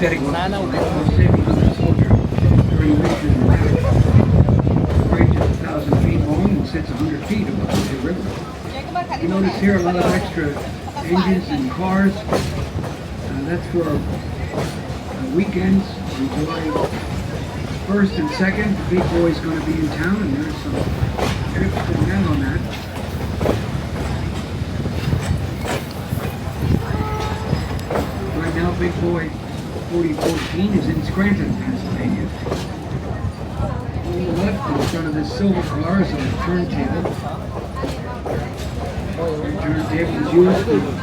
prosthetic saving of the soldier during victory in battle. The bridge is 1,000 feet long and sits 100 feet above the river. You notice here a lot of extra engines and cars. That's for weekends. July 1st and 2nd. The big boy's going to be in town, and there's some trips going out on that. Right now, Big Boy 4014 is in Scranton, Pennsylvania. On the left, in front of this silver car, is a turntable. The turntable is used to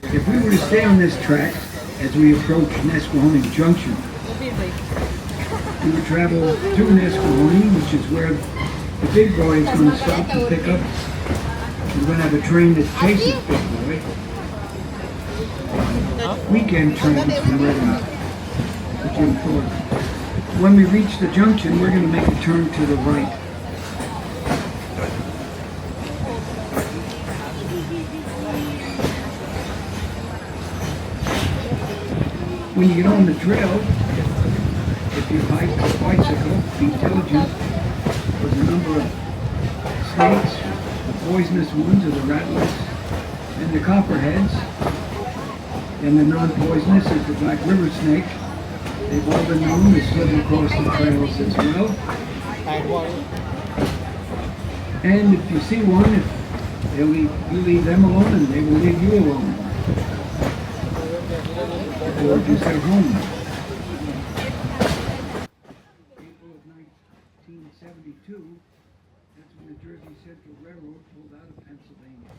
If we were to stay on this track as we approach Nesquehoning Junction, we would travel through Nesquehoning, which is where the Big Boy is going to stop to pick up. We're going to have a train that chases Big Boy. Weekend trains from Reading to Jim Thorpe. When we reach the junction, we're going to make a turn to the right. When you get on the trail, if you hike or bicycle, be diligent. There's a number of snakes. The poisonous ones are the rattlers and the copperheads. And the non-poisonous is the black river snake. They've all been known to slip across the trails as well. And if you see one, you leave them alone and they will leave you alone. Or just at home. April of 1972, that's when the Jersey Central Railroad pulled out of Pennsylvania.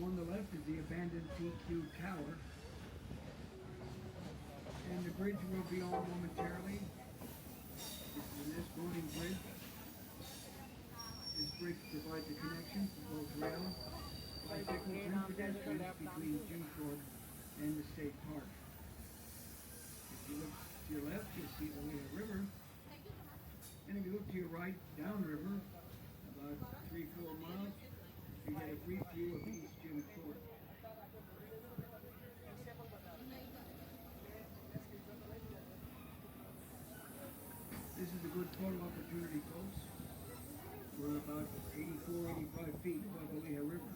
On the left is the abandoned TQ Tower, and the bridge will be on momentarily. This is an escorting bridge. This bridge provides a connection for both rail, bicycles, and pedestrians between Jim Thorpe and the state park. If you look to your left, you'll see the Lehigh River, and if you look to your right, downriver, about 3-4 miles, you get a brief view of East Jim Thorpe. This is a good photo opportunity, folks. We're about 85 feet above the Lehigh River.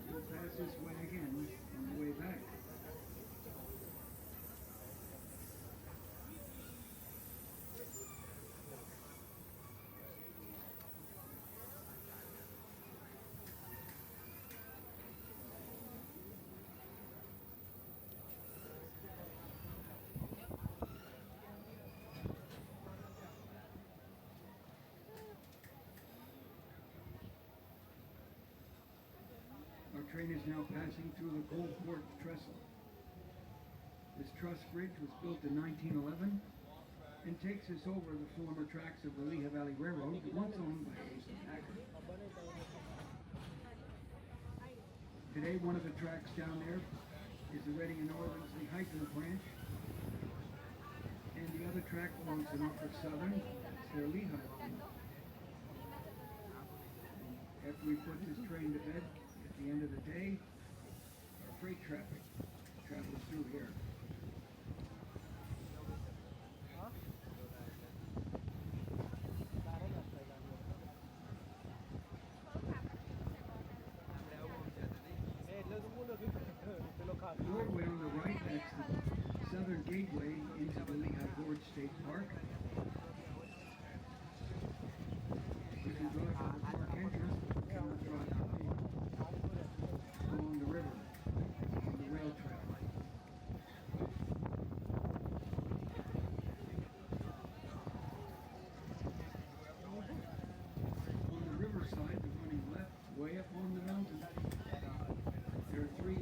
We'll pass this way again on the way back. Our train is now passing through the Coldport Trestle. This truss bridge was built in 1911 and takes us over the former tracks of the Lehigh Valley Railroad, once owned by Asa Packard. Today, one of the tracks down there is the Reading and Orleans Hiker branch, and the other track belongs to Norfolk Southern. It's their Lehigh line. After we put this train to bed, at the end of the day, our freight traffic travels through here. The roadway state park. If you drive from the park entrance, you cannot drive along the river on the rail trail. On the riverside, the running left, way up on the mountain, there are 3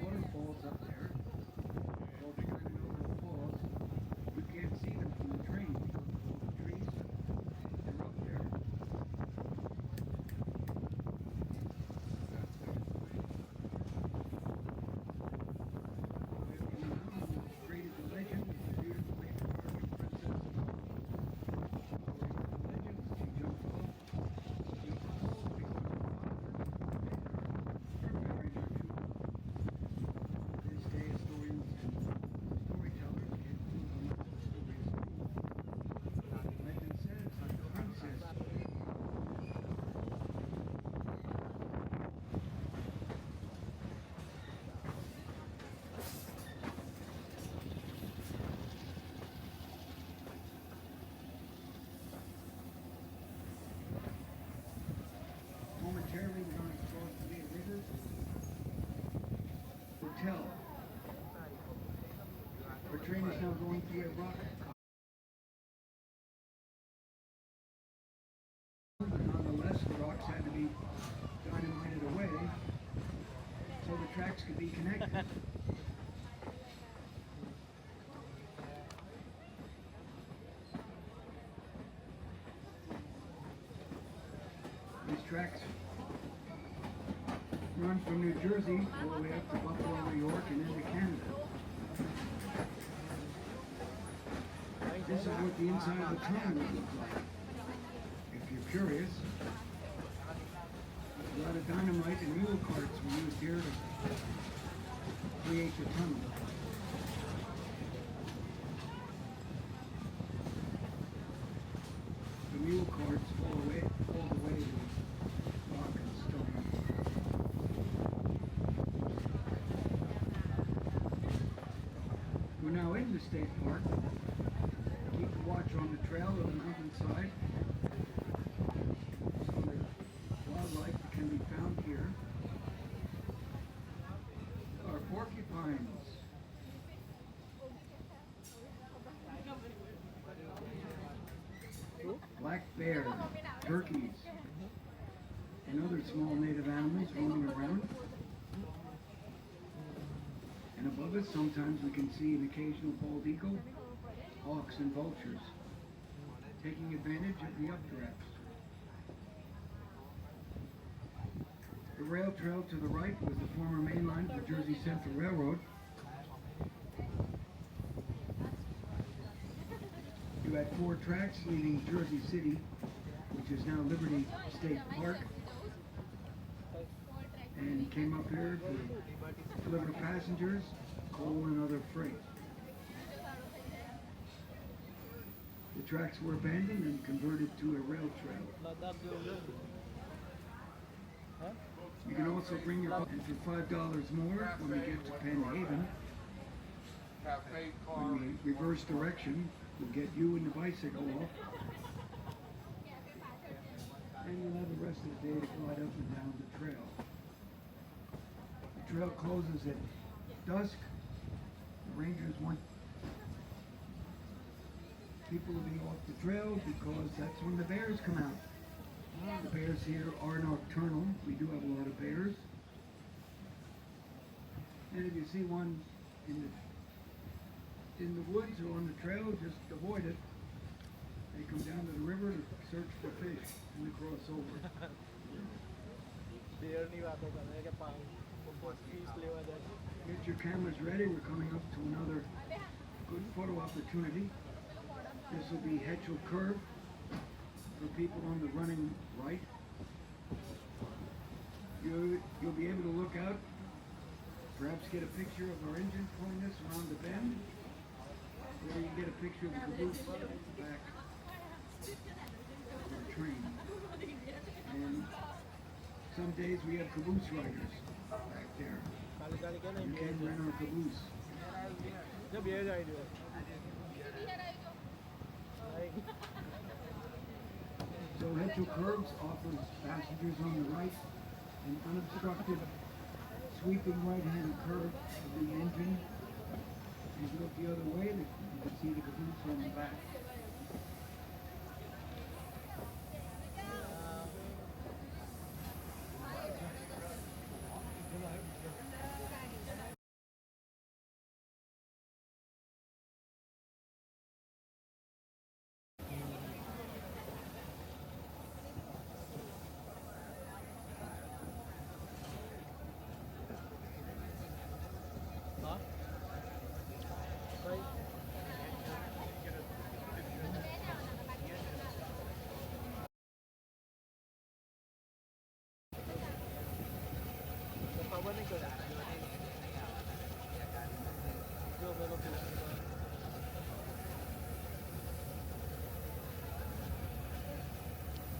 waterfalls up there. Called the Navro Falls. You can't see them from the train because of all the trees. They're up there. In the mountain created the legend of the beautiful matriarch princess. The legend, she jumped off. She falls because her father married her to this day historians and storytellers can prove how much the story is true. Legend says that the princess momentarily we're going to cross the Lehigh River. Hotel. Our train is now going through a rock. But nonetheless, the rocks had to be dynamited away so the tracks could be connected. These tracks run from New Jersey all the way up to Buffalo, New York, and into Canada. This is what the inside of the tunnel would look like. If you're curious, a lot of dynamite and mule carts were used here to create the tunnel. The mule carts all the way to rock and stone. We're now in the state park. Keep a watch on the trail on the mountainside. So the wildlife can be found here. Our porcupines. Black bear, turkeys, and other small native animals roaming around. And above us, sometimes we can see an occasional bald eagle, hawks, and vultures taking advantage of the updrafts. The rail trail to the right was the former main line of the Jersey Central Railroad. You had 4 tracks leaving Jersey City, which is now Liberty State Park, and came up here to deliver passengers, coal, and other freight. The tracks were abandoned and converted to a rail trail. You can also bring your and for $5 more when we get to Penn Haven. When we reverse direction, we'll get you and the bicycle off. And you'll have the rest of the day to glide up and down the trail. The trail closes at dusk. The rangers want people to be off the trail because that's when the bears come out. The bears here are nocturnal. We do have a lot of bears. And if you see one in the woods or on the trail, just avoid it. They come down to the river to search for fish and to cross over. Get your cameras ready. We're coming up to another good photo opportunity. This will be Hetchel Curve for people on the running right. You'll be able to look out, perhaps get a picture of our engine pulling us around the bend, or you can get a picture of the caboose at the back of our train. And some days we have caboose riders back there. You can rent our caboose. So head to curbs offers passengers on the right an unobstructed, sweeping right-hand curve of the engine. If you look the other way, you can see the caboose on the back.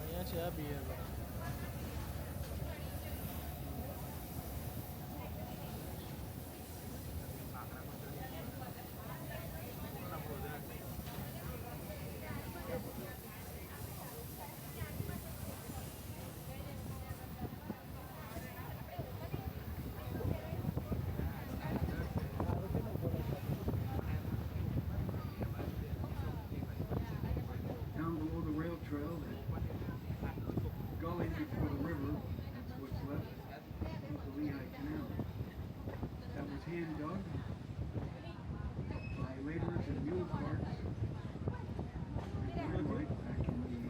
Ayan siya, beer. Down below the rail trail, that gully before the river, that's what's left of the Lehigh Canal. That was hand dug by laborers and mule carts and dynamite back in the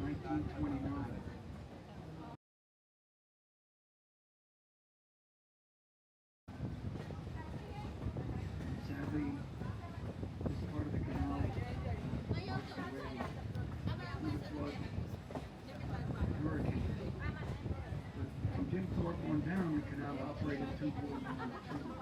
1929. Sadly, this part of the canal was already under flood hurricane. But from Jim Thorpe on down, the canal operated 24102.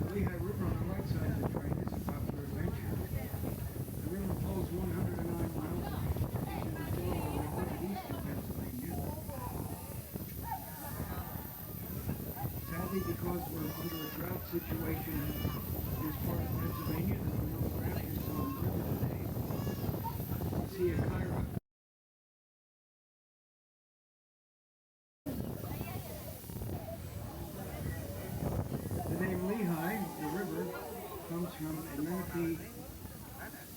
The Lehigh River on the right side of the train is a popular adventure. The river flows 109 miles into the Delaware River in eastern Pennsylvania. Sadly, because we're under a drought situation in this part of Pennsylvania, there are no rapids on the river today. You see a Kyra. The name Lehigh, the river, comes from a lengthy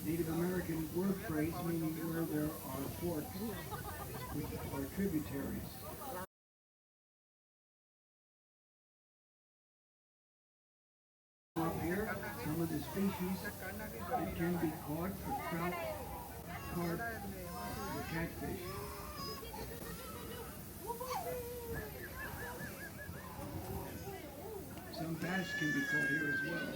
Native American word phrase meaning where there are forks, which are tributaries. Up here, some of the species that can be caught for trout, carp, or catfish. Some bass can be caught here as well.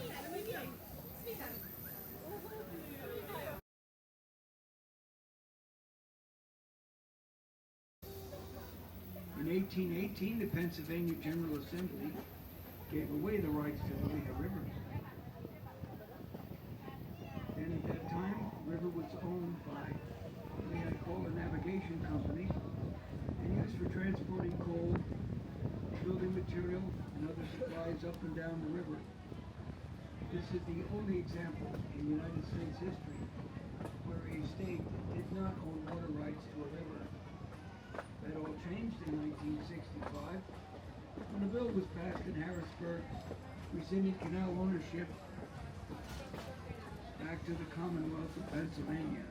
In 1818, the Pennsylvania General Assembly gave away the rights to the Lehigh River. And at that time, the river was owned by the Lehigh Coal and Navigation Company and used for transporting coal, building material, and other supplies up and down the river. This is the only example in United States history where a state did not own water rights to a river. That all changed in 1965 when a bill was passed in Harrisburg rescinding canal ownership back to the Commonwealth of Pennsylvania.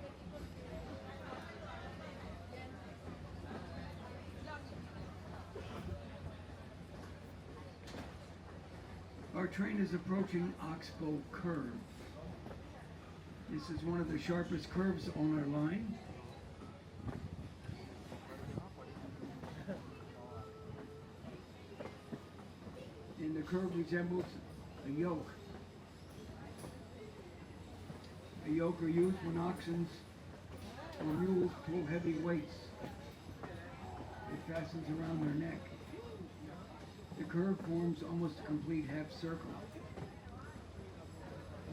Our train is approaching Oxbow Curve. This is one of the sharpest curves on our line. And the curve resembles a yoke. A yoke are used when oxen or mules pull heavy weights. It fastens around their neck. The curve forms almost a complete half circle.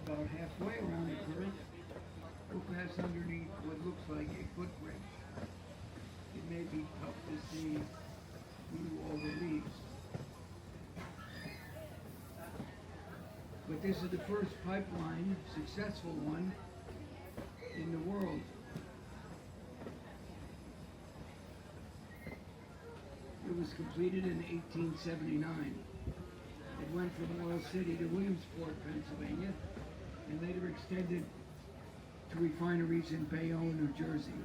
About halfway around the curve, we'll pass underneath what looks like a footbridge. It may be tough to see due to all the leaves. But this is the first pipeline, successful one, in the world. It was completed in 1879. It went from Oil City to Williamsport, Pennsylvania, and later extended to refineries in Bayonne, New Jersey.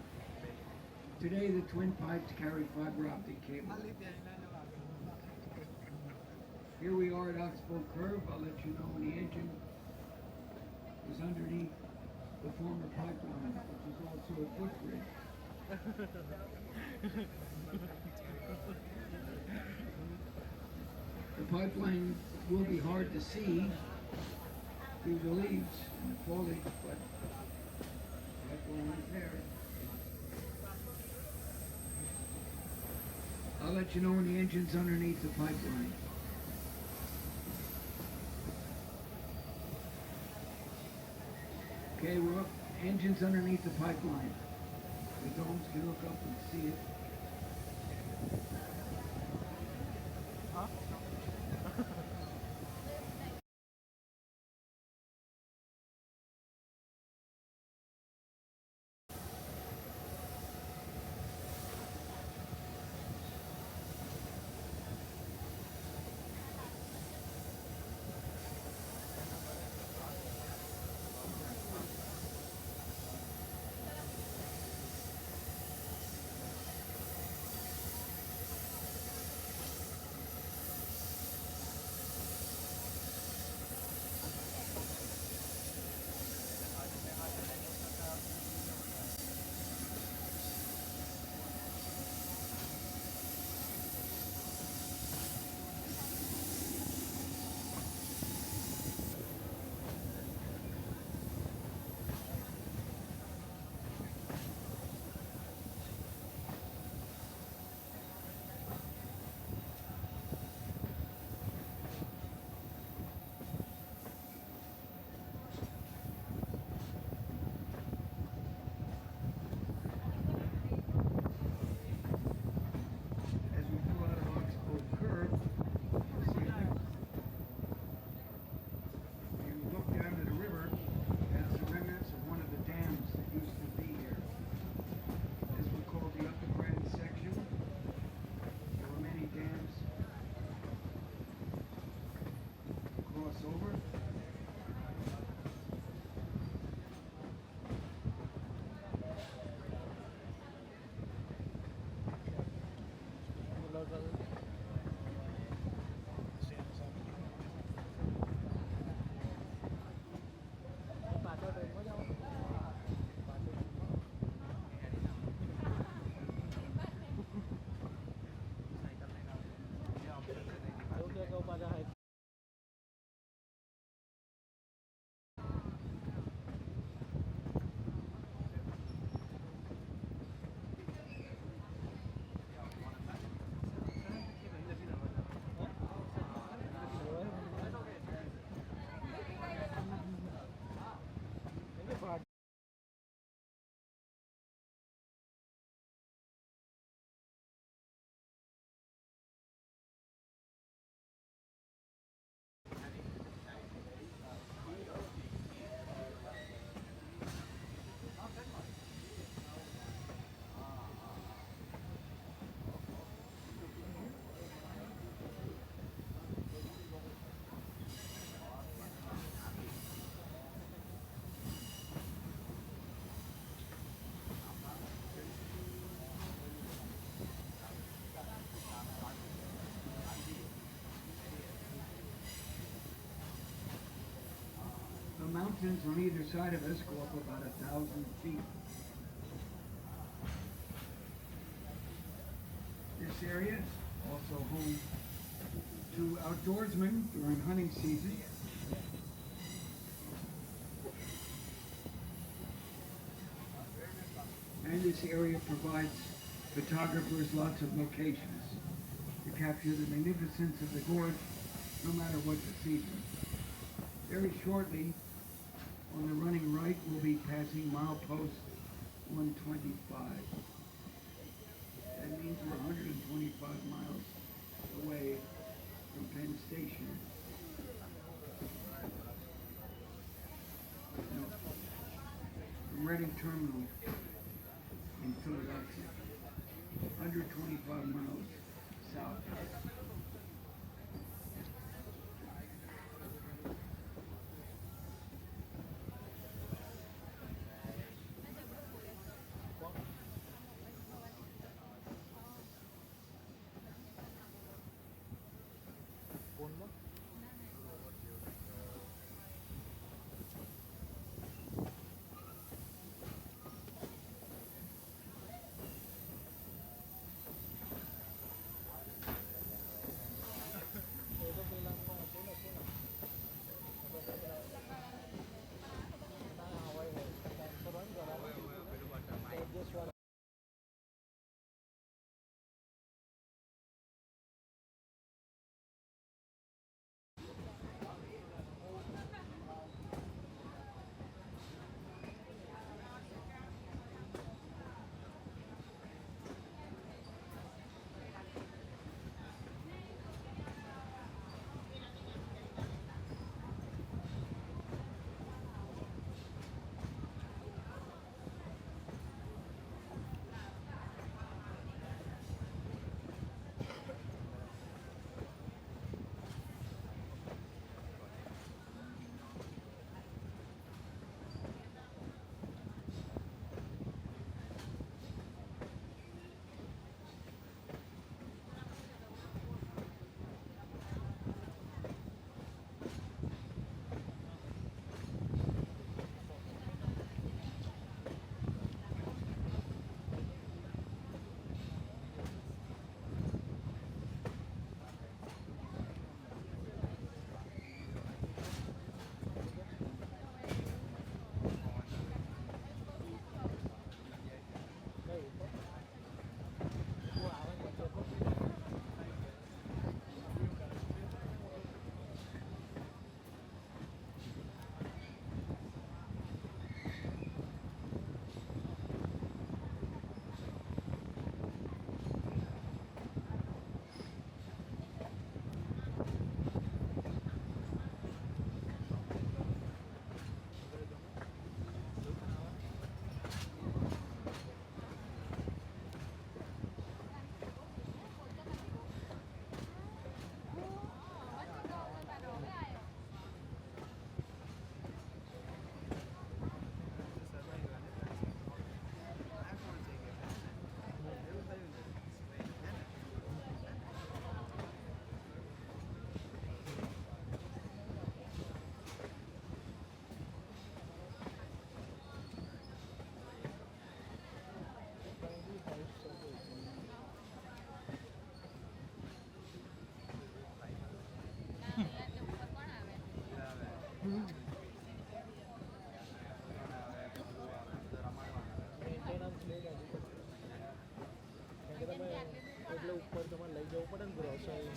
Today, the twin pipes carry fiber optic cable. Here we are at Oxbow Curve. I'll let you know when the engine is underneath the former pipeline, which is also a footbridge. The pipeline will be hard to see through the leaves and the foliage, but the pipeline is there. I'll let you know when the engine's underneath the pipeline. Okay, we're up. Engine's underneath the pipeline. The domes can look up and see it. Huh? mountains on either side of us go up about 1,000 feet. This area is also home to outdoorsmen during hunting season. And this area provides photographers lots of locations to capture the magnificence of the gorge no matter what the season. Very shortly, on the running right, we'll be passing milepost 125. That means we're 125 miles away from Penn Station. No, from Reading Terminal in Philadelphia, 125 miles south. એટલે ઉપર તમારે લઈ જવું પડે ને grocery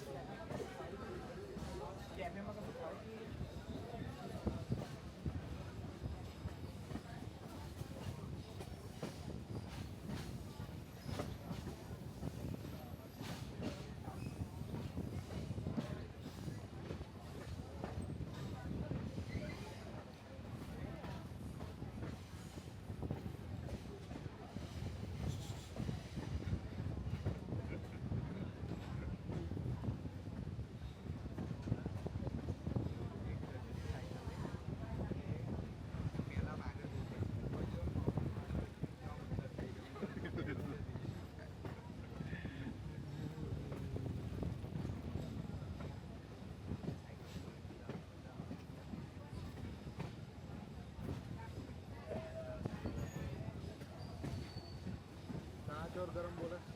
गरम बोलत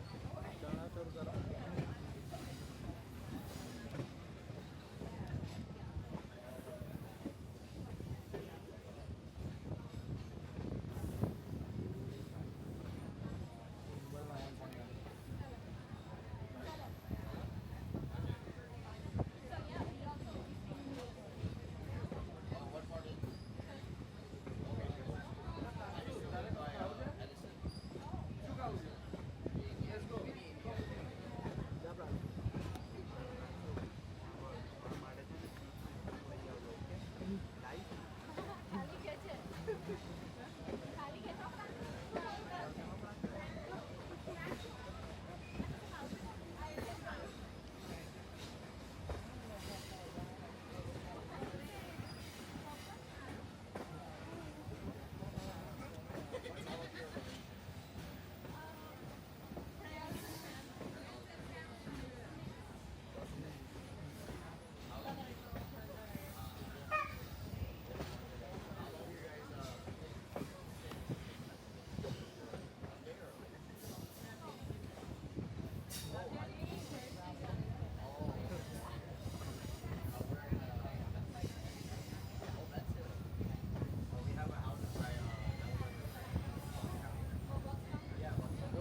चणा तर गरम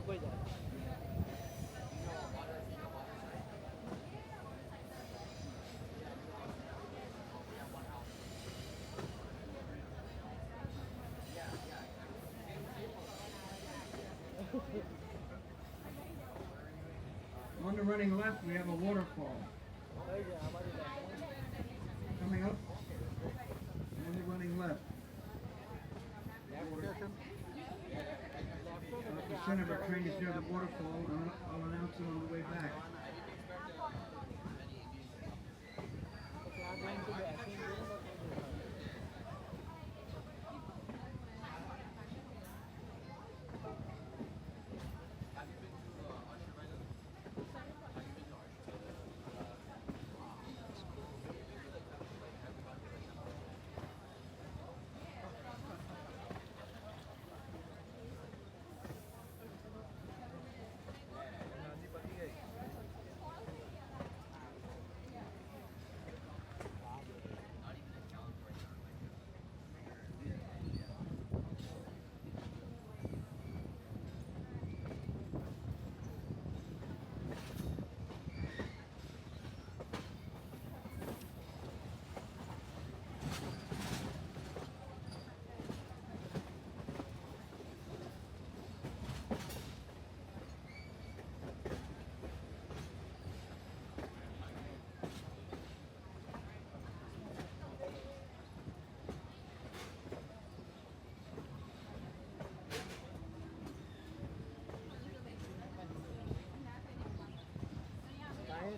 कोई जा On the running left, we have a waterfall. Coming up, on the running left. The center of our train is near the waterfall, and I'll announce it on the way back.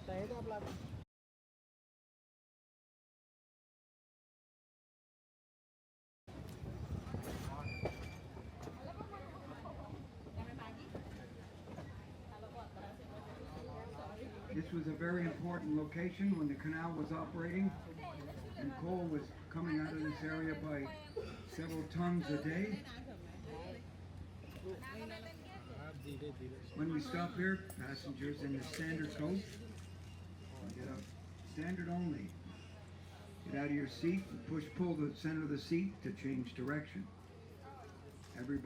तहे आपला This was a very important location when the canal was operating, and coal was coming out of this area by several tons a day. When we stop here, passengers in the standard coach, get up standard only. Get out of your seat and push-pull the center of the seat to change direction. Everybody